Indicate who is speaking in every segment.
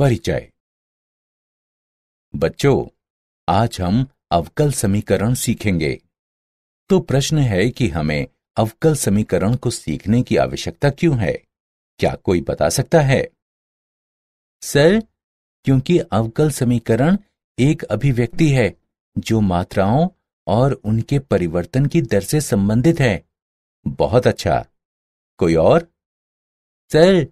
Speaker 1: परिचय। बच्चों, आज हम अवकल समीकरण सीखेंगे। तो प्रश्न है कि हमें अवकल समीकरण को सीखने की आवश्यकता क्यों है? क्या कोई बता सकता है? सर, क्योंकि अवकल समीकरण एक अभिव्यक्ति है जो मात्राओं और उनके परिवर्तन की दर से संबंधित है। बहुत अच्छा। कोई और? सर,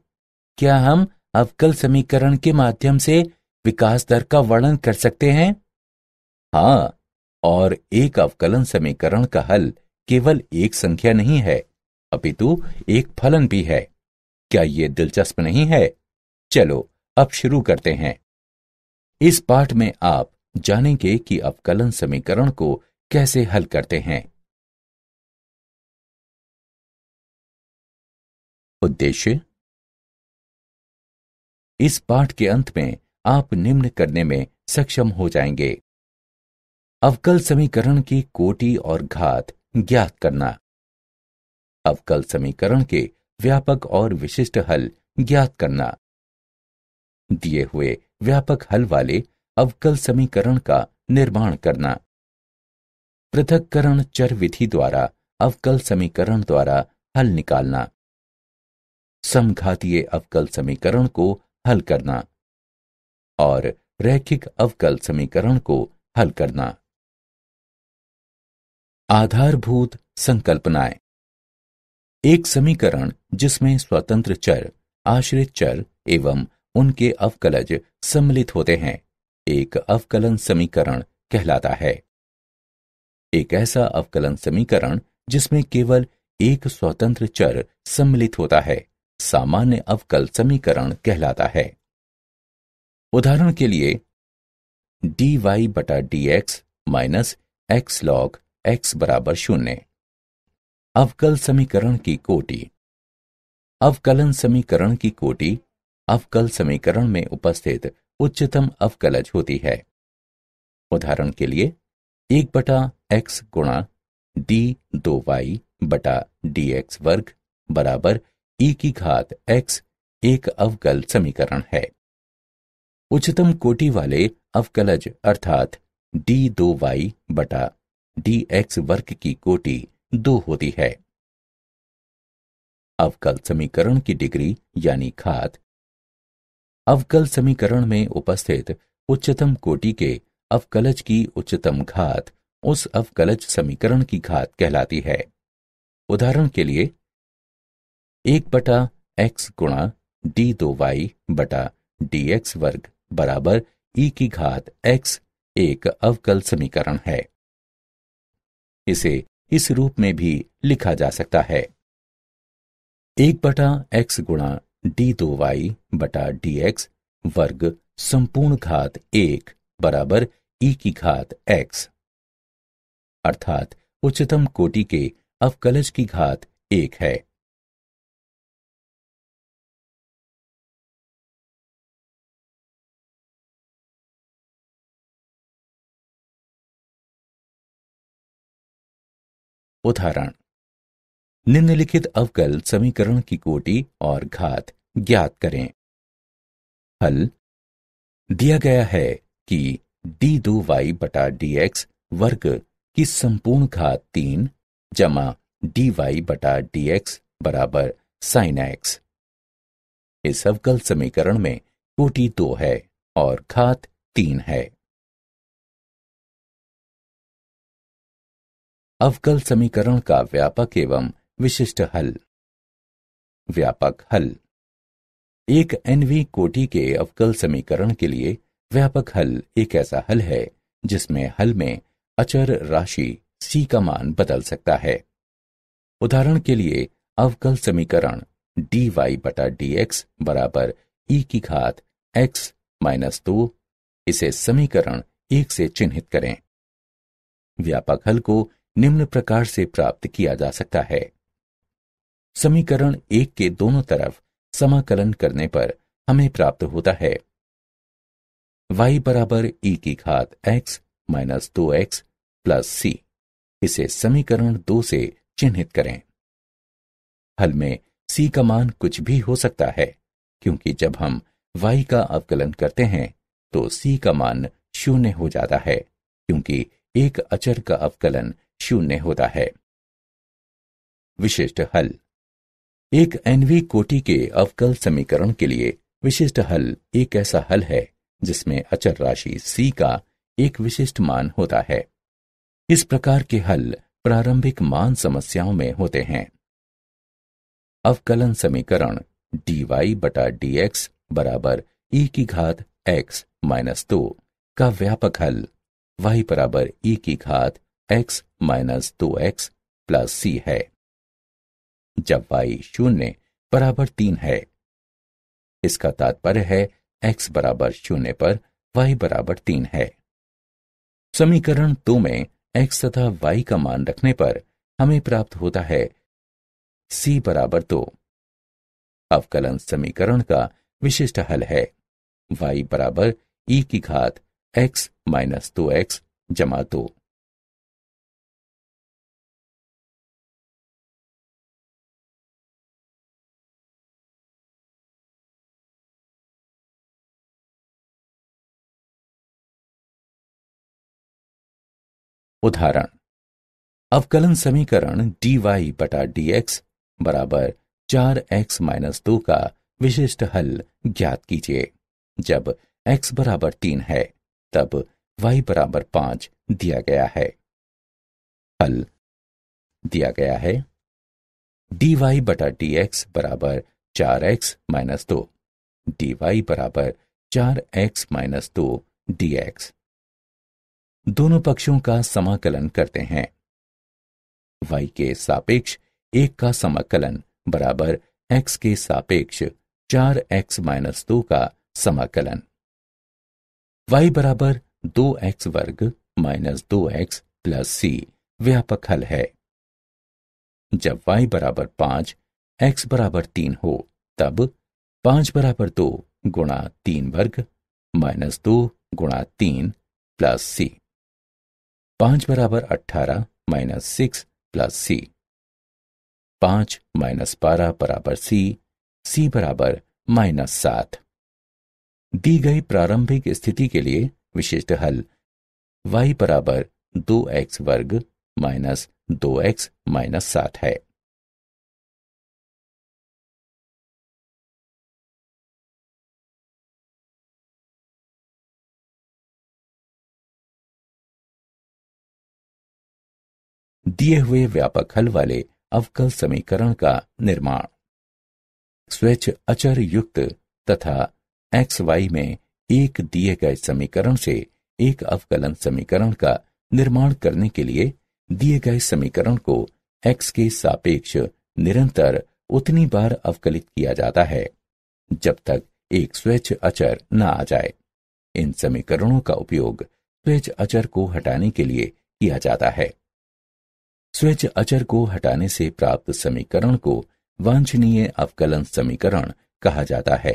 Speaker 1: क्या हम अवकल समीकरण के माध्यम से विकास दर का वर्णन कर सकते हैं? हाँ, और एक अवकलन समीकरण का हल केवल एक संख्या नहीं है, अपितु एक फलन भी है। क्या यह दिलचस्प नहीं है? चलो अब शुरू करते हैं। इस पाठ में आप जानेंगे कि अवकलन समीकरण को कैसे हल करते हैं। उद्देश्य। इस पाठ के अंत में आप निम्न करने में सक्षम हो जाएंगे। अवकल समीकरण की कोटि और घात ज्ञात करना। अवकल समीकरण के व्यापक और विशिष्ट हल ज्ञात करना। दिए हुए व्यापक हल वाले अवकल समीकरण का निर्माण करना। पृथक्करण चर विधि द्वारा अवकल समीकरण द्वारा हल निकालना। समघातीय अवकल समीकरण को हल करना और रैखिक अवकल समीकरण को हल करना। आधारभूत संकल्पनाएं। एक समीकरण जिसमें स्वतंत्र चर, आश्रित चर एवं उनके अवकलज सम्मिलित होते हैं, एक अवकलन समीकरण कहलाता है। एक ऐसा अवकलन समीकरण जिसमें केवल एक स्वतंत्र चर सम्मिलित होता है, सामान्य अवकल समीकरण कहलाता है। उदाहरण के लिए dy बटा dx minus x log x बराबर 0। अवकल समीकरण की कोटि। अवकलन समीकरण की कोटि अवकल समीकरण में उपस्थित उच्चतम अवकलज होती है। उदाहरण के लिए 1 बटा x गुणा d2y बटा dx वर्ग बराबर e की घात x एक अवकल समीकरण है। उच्चतम कोटि वाले अवकलज अर्थात d2y बटा dx वर्ग की कोटि 2 होती है। अवकल समीकरण की डिग्री यानी घात। अवकल समीकरण में उपस्थित उच्चतम कोटि के अवकलज की उच्चतम घात उस अवकलज समीकरण की घात कहलाती है। उदाहरण के लिए 1 बटा x गुणा d2y बटा dx वर्ग बराबर e की घात x एक अवकल समीकरण है। इसे इस रूप में भी लिखा जा सकता है। 1 बटा x गुणा d2y बटा dx वर्ग संपूर्ण घात 1 बराबर e की घात x, अर्थात उच्चतम कोटि के अवकलज की घात 1 है। उदाहरण। निम्नलिखित अवकल समीकरण की कोटि और घात ज्ञात करें। हल। दिया गया है कि d2y बटा dx वर्ग की संपूर्ण घात 3 जमा dy बटा dx बराबर sin x। इस अवकल समीकरण में कोटि 2 है और घात 3 है। अवकल समीकरण का व्यापक एवं विशिष्ट हल। व्यापक हल। एक nवीं कोटि के अवकल समीकरण के लिए व्यापक हल एक ऐसा हल है जिसमें हल में अचर राशि c का मान बदल सकता है। उदाहरण के लिए अवकल समीकरण dy बटा dx बराबर e की घात x माइनस 2, इसे समीकरण 1 से चिन्हित करें। व्यापक हल को निम्न प्रकार से प्राप्त किया जा सकता है। समीकरण 1 के दोनों तरफ समाकलन करने पर हमें प्राप्त होता है y बराबर e की घात x minus 2x plus c। इसे समीकरण 2 से चिन्हित करें। हल में c का मान कुछ भी हो सकता है, क्योंकि जब हम y का अवकलन करते हैं तो c का मान 0 हो जाता है, क्योंकि एक अचर का अवकलन 0 होता है। विशिष्ट हल। एक nवीं कोटि के अवकल समीकरण के लिए विशिष्ट हल एक ऐसा हल है जिसमें अचर राशि c का एक विशिष्ट मान होता है। इस प्रकार के हल प्रारंभिक मान समस्याओं में होते हैं। अवकलन समीकरण dy बटा dx बराबर e की घात x माइनस 2 का व्यापक हल y बराबर e की घात x minus 2x plus c है। जब y 0 बराबर 3 है, इसका तात्पर्य है x बराबर 0 पर y बराबर 3 है। समीकरण 2 में x तथा y का मान रखने पर हमें प्राप्त होता है c बराबर 2। अवकलन समीकरण का विशिष्ट हल है y बराबर e की घात x माइनस 2x जमा 2। उदाहरण। अवकलन समीकरण dy बटा dx बराबर 4x माइनस 2 का विशिष्ट हल ज्ञात कीजिए। जब x बराबर 3 है तब y बराबर 5 दिया गया है। हल दिया गया है dy बटा dx बराबर 4x माइनस 2, dy बराबर 4x माइनस 2 dx। दोनों पक्षों का समाकलन करते हैं। y के सापेक्ष 1 का समाकलन बराबर x के सापेक्ष 4x माइनस 2 का समाकलन। y बराबर 2x वर्ग माइनस 2x प्लस c व्यापक हल है। जब y बराबर 5, x बराबर 3 हो तब 5 बराबर 2 गुणा 3 वर्ग माइनस 2 गुणा 3 प्लस c। 5 बराबर 18 माइनस 6 प्लस c। 5 माइनस 12 बराबर c बराबर माइनस 7। दी गई प्रारंभिक स्थिति के लिए विशिष्ट हल y बराबर 2x वर्ग माइनस 2x माइनस 7 है। दिए हुए व्यापक हल वाले अवकल समीकरण का निर्माण। स्वेच्छ अचर युक्त तथा xy में एक दिए गए समीकरण से एक अवकलन समीकरण का निर्माण करने के लिए दिए गए समीकरण को x के सापेक्ष निरंतर उतनी बार अवकलित किया जाता है जब तक एक स्वेच्छ अचर न आ जाए। इन समीकरणों का उपयोग स्वेच्छ अचर को हटाने के लिए किया जाता है। स्वेच्छ अचर को हटाने से प्राप्त समीकरण को वांछनीय अवकलन समीकरण कहा जाता है।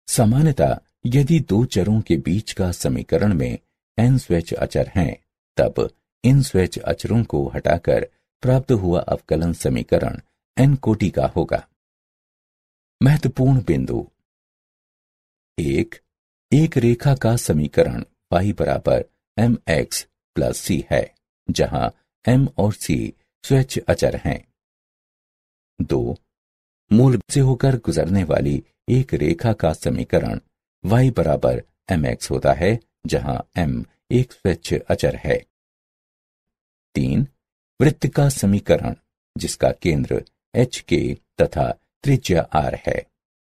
Speaker 1: सामान्यतः यदि दो चरों के बीच का समीकरण में n स्वेच्छ अचर हैं, तब इन स्वेच्छ अचरों को हटाकर प्राप्त हुआ अवकलन समीकरण n कोटि का होगा। महत्वपूर्ण बिंदु। एक रेखा का समीकरण y बराबर mx प्लस c है, जहां m और c स्वेच्छ अचर हैं। 2. मूल से होकर गुजरने वाली एक रेखा का समीकरण y बराबर mx होता है, जहां m एक स्वेच्छ अचर है। 3. वृत्त का समीकरण जिसका केंद्र h k तथा त्रिज्या r है।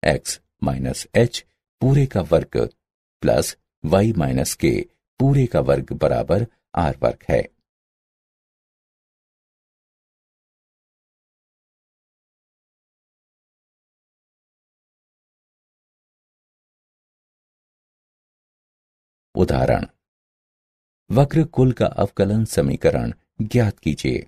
Speaker 1: x माइनस h पूरे का वर्ग प्लस y माइनस k पूरे का वर्ग बराबर r वर्ग है। उदाहरण। वक्र कुल का अवकलन समीकरण ज्ञात कीजिए।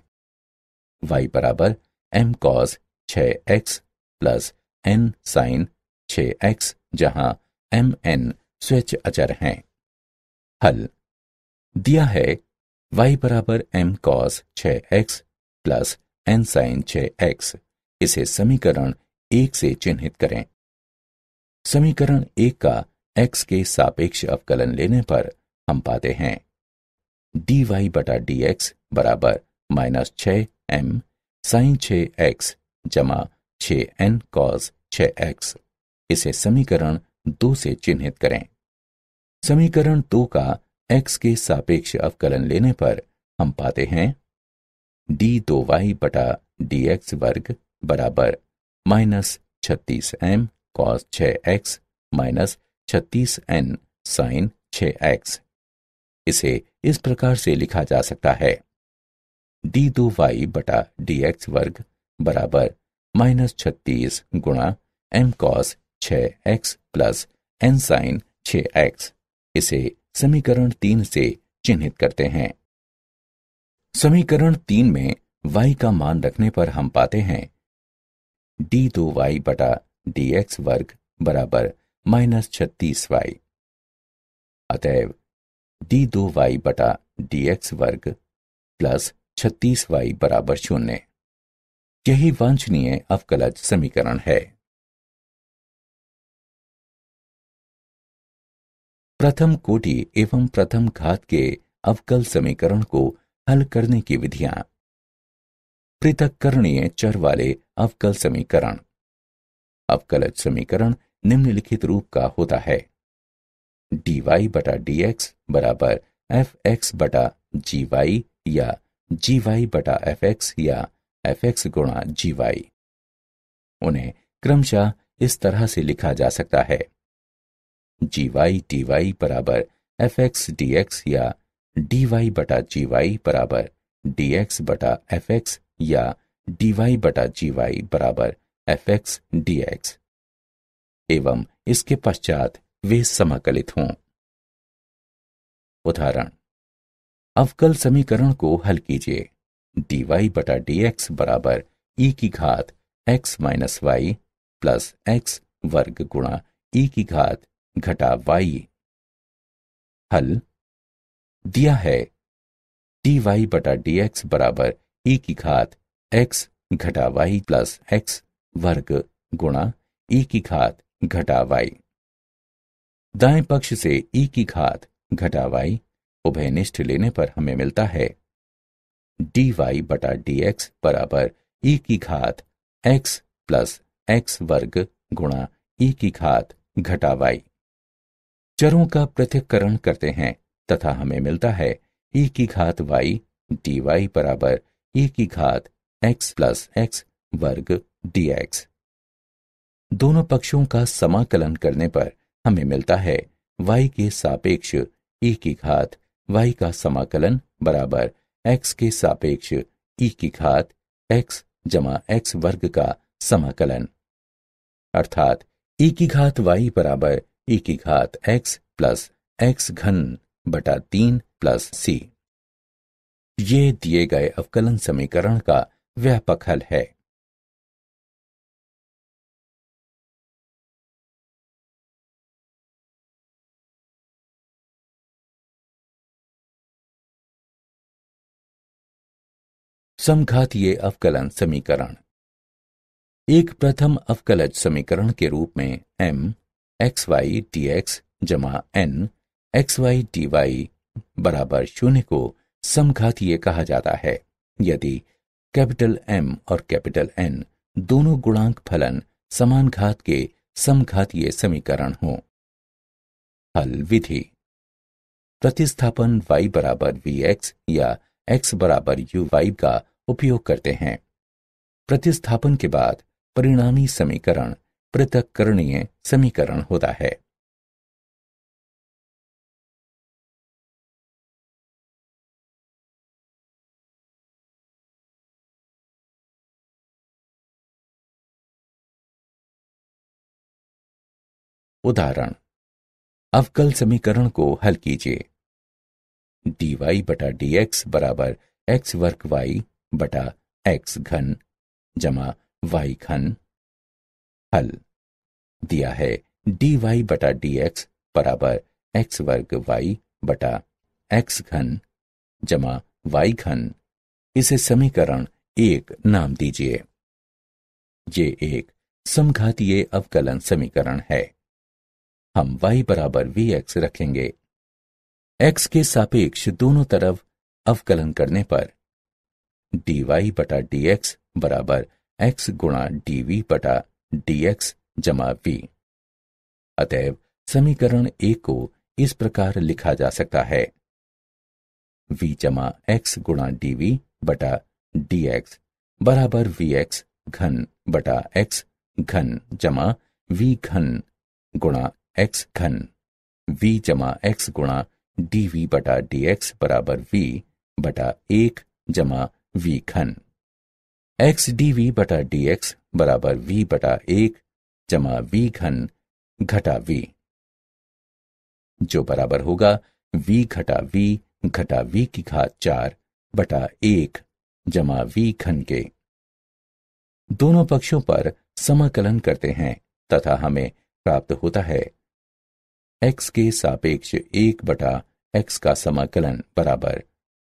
Speaker 1: y बराबर m cos 6x plus n sin 6x, जहां m n स्वेच्छ अचर हैं। हल दिया है y बराबर m cos 6x plus n sin 6x। इसे समीकरण 1 से चिन्हित करें। समीकरण 1 का x के सापेक्ष अवकलन लेने पर हम पाते हैं dy बटा dx बराबर -6m sin 6x जमा 6n cos 6x। इसे समीकरण 2 से चिन्हित करें। समीकरण 2 का x के सापेक्ष अवकलन लेने पर हम पाते हैं d2y बटा dx वर्ग बराबर -36m cos 6x minus 36n sin 6x। इसे इस प्रकार से लिखा जा सकता है d2y बटा dx वर्ग बराबर -36 गुणा m cos 6x plus n sin 6x। इसे समीकरण 3 से चिन्हित करते हैं। समीकरण 3 में y का मान रखने पर हम पाते हैं d2y बटा dx वर्ग बराबर -36y। अतएव d2y बटा dx वर्ग प्लस 36y बराबर 0। यही वांछनीय अवकलज समीकरण है। प्रथम कोटि एवं प्रथम घात के अवकल समीकरण को हल करने की विधियां। पृथक्करणीय चर वाले अवकल समीकरण। अवकलज समीकरण निम्नलिखित रूप का होता है dy बटा dx बराबर fx बटा gy या gy बटा fx या fx गुणा gy। उन्हें क्रमशः इस तरह से लिखा जा सकता है gy dy बराबर fx dx या dy बटा gy बराबर dx बटा fx या dy बटा gy बराबर fx dx एवं इसके पश्चात वे समाकलित हों। उदाहरण, अवकल समीकरण को हल कीजिए। dy बटा dx बराबर e की घात x minus Y plus x वर्ग गुणा e की घात घटा y। हल दिया है dy बटा dx बराबर e की घात x घटा y प्लस x वर्ग गुणा e की घात घटा y। दाएं पक्ष से e की घात घटा y उभयनिष्ठ लेने पर हमें मिलता है dy बटा dx बराबर e की घात x प्लस x वर्ग गुणा e की घात घटा y। चरों का पृथक्करण करते हैं तथा हमें मिलता है e की घात y dy बराबर e की घात x प्लस x वर्ग dx। दोनों पक्षों का समाकलन करने पर हमें मिलता है y के सापेक्ष e की घात y का समाकलन बराबर x के सापेक्ष e की घात x जमा x वर्ग का समाकलन, अर्थात e की घात y बराबर e की घात x प्लस x घन बटा 3 प्लस c। ये दिए गए अवकलन समीकरण का व्यापक हल है। समघातीय अवकलन समीकरण। एक प्रथम अवकलज समीकरण के रूप में m xy dx जमा n xy dy बराबर 0 को समघातीय कहा जाता है यदि कैपिटल M और कैपिटल N दोनों गुणांक फलन समान घात के समघातीय समीकरण हों। हल विधि। प्रतिस्थापन y बराबर vx या x बराबर uy का उपयोग करते हैं। प्रतिस्थापन के बाद परिणामी समीकरण पृथक्करणीय समीकरण होता है। उदाहरण, अवकल समीकरण को हल कीजिए। dy बटा dx बराबर x वर्ग y बटा x घन जमा y घन। हल दिया है dy बटा dx बराबर x वर्ग y बटा x घन जमा y घन। इसे समीकरण 1 नाम दीजिए। ये एक समघातीय अवकलन समीकरण है। हम y बराबर vx रखेंगे। x के सापेक्ष दोनों तरफ अवकलन करने पर dy बटा dx बराबर x गुणा dv बटा dx जमा v। अतएव समीकरण 1 को इस प्रकार लिखा जा सकता है, v जमा x गुणा dv बटा dx बराबर vx घन बटा x घन जमा v घन गुणा x घन, v जमा x गुणा dv बटा dx बराबर v बटा 1 जमा v घन, x dv बटा dx बराबर v बटा 1 जमा v घन घटा v, जो बराबर होगा v घटा v की घात 4 बटा 1 जमा v घन के। दोनों पक्षों पर समाकलन करते हैं तथा हमें प्राप्त होता है x के सापेक्ष 1 बटा x का समाकलन बराबर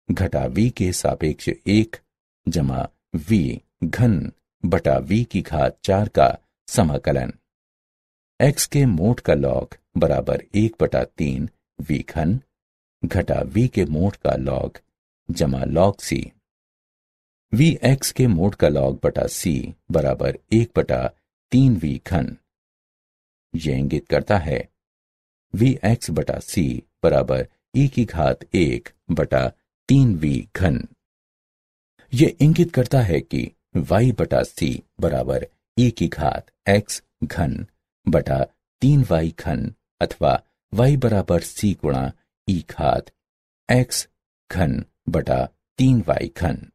Speaker 1: घटा v के सापेक्ष 1 जमा v घन बटा v की घात 4 का समाकलन। x के मोड का लॉग बराबर 1 बटा 3 v घन घटा v के मोड का लॉग जमा लॉग c। v x के मोड का लॉग बटा c बराबर 1 बटा 3 v घन। यह इंगित करता है v x बटा c बराबर e की घात 1 बटा 3 v घन। यह इंगित करता है कि y बटा c बराबर e की घात x घन बटा 3 y घन अथवा y बराबर c गुणा e घात x घन बटा 3 y घन।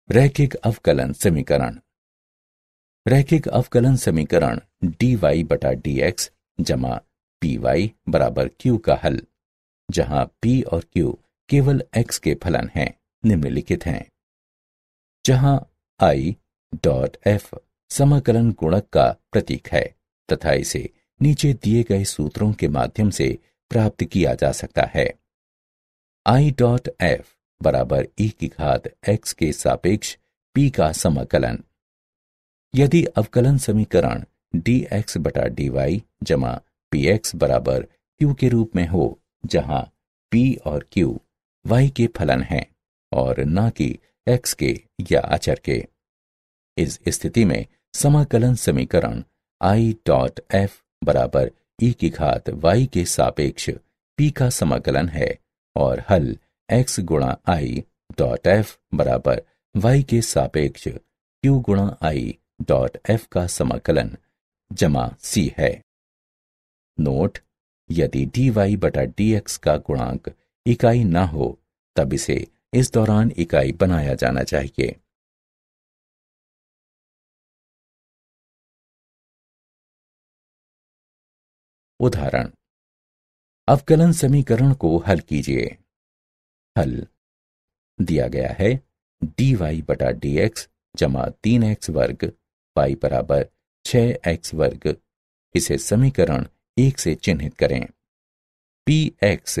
Speaker 1: रैखिक अवकलन समीकरण। रैखिक अवकलन समीकरण dy बटा dx जमा py बराबर q का हल, जहां p और q केवल x के फलन हैं, निम्नलिखित हैं। जहां i डॉट f समाकलन गुणक का प्रतीक है तथा इसे नीचे दिए गए सूत्रों के माध्यम से प्राप्त किया जा सकता है। i डॉट f बराबर e की घात x के सापेक्ष p का समाकलन। यदि अवकलन समीकरण dx बटा dy जमा px बराबर q के रूप में हो, जहां p और q y के फलन हैं और न कि x के या अचर के, इस स्थिति में समाकलन समीकरण i डॉट f बराबर e की घात y के सापेक्ष p का समाकलन है और हल x गुणा i डॉट f बराबर y के सापेक्ष q गुणा i डॉट f का समाकलन जमा c है। नोट: यदि dy बटा dx का गुणांक इकाई न हो तब इसे इस दौरान इकाई बनाया जाना चाहिए। उदाहरण: अवकलन समीकरण को हल कीजिए। हल दिया गया है dy बटा dx जमा 3x वर्ग y बराबर 6x वर्ग। इसे समीकरण 1 से चिन्हित करें। px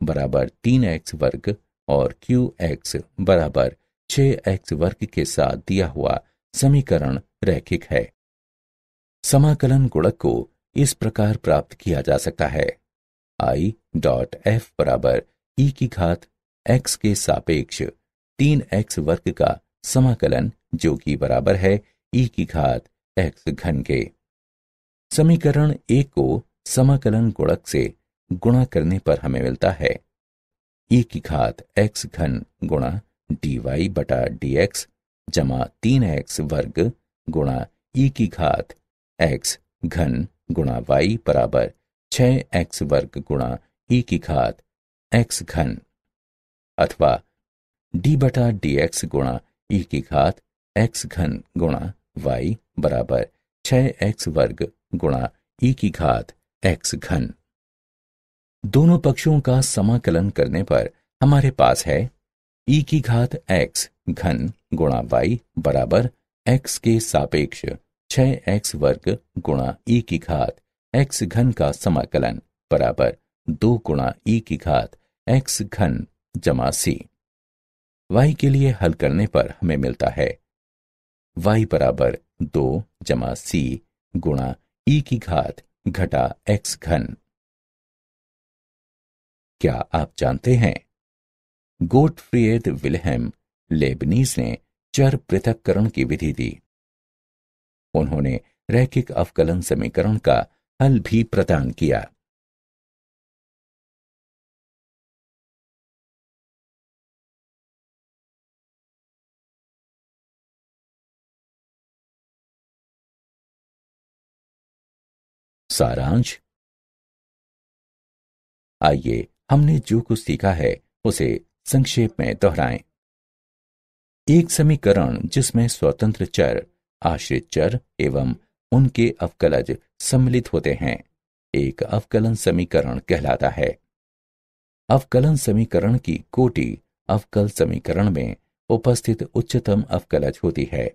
Speaker 1: बराबर 3x वर्ग और qx बराबर 6x वर्ग के साथ दिया हुआ समीकरण रैखिक है। समाकलन गुणक को इस प्रकार प्राप्त किया जा सकता है: i डॉट f बराबर e की घात x के सापेक्ष 3x वर्ग का समाकलन, जो कि बराबर है e की घात x घन के। समीकरण 1 को समाकलन गुणक से गुणा करने पर हमें मिलता है e की घात x घन गुणा dy बटा dx जमा 3x वर्ग गुणा e की घात x घन गुणा y बराबर 6x वर्ग गुणा e की घात x घन, अथवा d बटा dx गुणा e की घात x घन गुणा y बराबर 6x वर्ग गुणा e की घात x घन। दोनों पक्षों का समाकलन करने पर हमारे पास है e की घात x घन गुणा y बराबर x के सापेक्ष 6x वर्ग गुणा e की घात x घन का समाकलन बराबर 2 गुणा e की घात x घन जमा c। y के लिए हल करने पर हमें मिलता है y बराबर 2 जमा c गुणा ई की घात घटा एक्स घन। क्या आप जानते हैं, गोटफ्रीड विल्हेम लेबनीज ने चर पृथक्करण की विधि दी। उन्होंने रैखिक अवकलन समीकरण का हल भी प्रदान किया। सारांश। आइए हमने जो कुछ सीखा है उसे संक्षेप में दोहराएं। एक समीकरण जिसमें स्वतंत्र चर, आश्रित चर एवं उनके अवकलज सम्मिलित होते हैं, एक अवकलन समीकरण कहलाता है। अवकलन समीकरण की कोटि अवकल समीकरण में उपस्थित उच्चतम अवकलज होती है।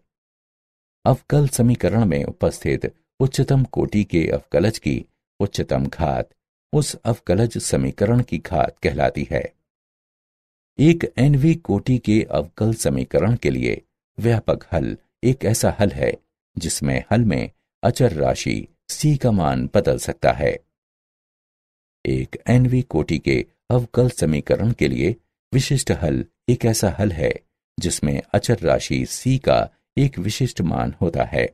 Speaker 1: अवकल समीकरण में उपस्थित उच्चतम कोटि के अवकलज की उच्चतम घात उस अवकलज समीकरण की घात कहलाती है। एक nवीं कोटि के अवकल समीकरण के लिए व्यापक हल एक ऐसा हल है जिसमें हल में अचर राशि c का मान बदल सकता है। एक nवीं कोटि के अवकल समीकरण के लिए विशिष्ट हल एक ऐसा हल है जिसमें अचर राशि c का एक विशिष्ट मान होता है।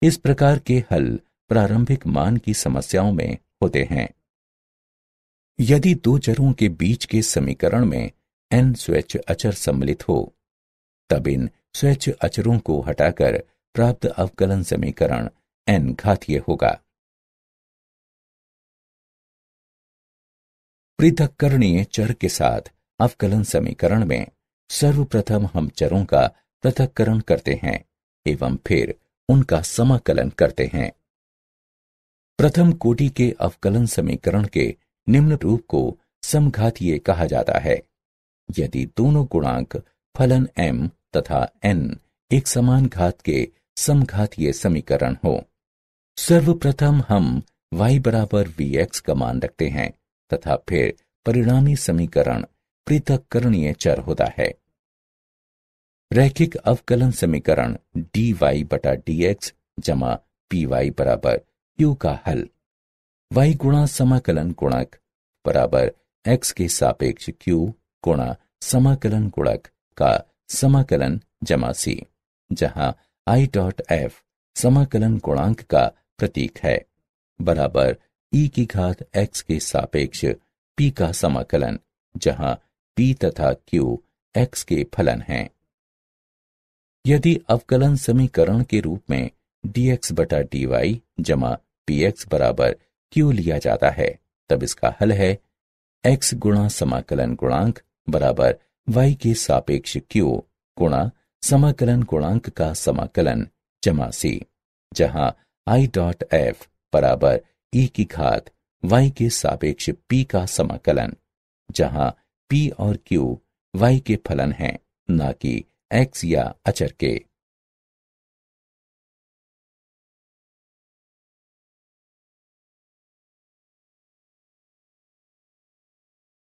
Speaker 1: इस प्रकार के हल प्रारंभिक मान की समस्याओं में होते हैं। यदि दो चरों के बीच के समीकरण में n स्वैच्छ अचर सम्मिलित हो, तब इन स्वैच्छ अचरों को हटाकर प्राप्त अवकलन समीकरण n घातीय होगा। पृथक्करणीय चर के साथ अवकलन समीकरण में सर्वप्रथम हम चरों का पृथक्करण करते हैं एवं फिर उनका समाकलन करते हैं। प्रथम कोटि के अवकलन समीकरण के निम्न रूप को समघातीय कहा जाता है यदि दोनों गुणांक फलन m तथा n एक समान घात के समघातीय समीकरण हो। सर्वप्रथम हम y बराबर vx का मान रखते हैं तथा फिर परिणामी समीकरण पृथक्करणीय चर होता है। रैखिक अवकलन समीकरण dy बटा dx जमा py बराबर q का हल y गुणा समाकलन गुणक बराबर x के सापेक्ष q गुणा समाकलन गुणक का समाकलन जमा c, जहां i डॉट f समाकलन गुणांक का प्रतीक है, बराबर e की घात x के सापेक्ष p का समाकलन, जहां p तथा q x के फलन हैं। यदि अवकलन समीकरण के रूप में dx बटा dy जमा px बराबर q लिया जाता है, तब इसका हल है x गुणा समाकलन गुणांक बराबर y के सापेक्ष q गुणा समाकलन गुणांक का समाकलन जमा c, जहां i डॉट f बराबर e की घात y के सापेक्ष p का समाकलन, जहां p और q y के फलन हैं, न कि x या अचर के।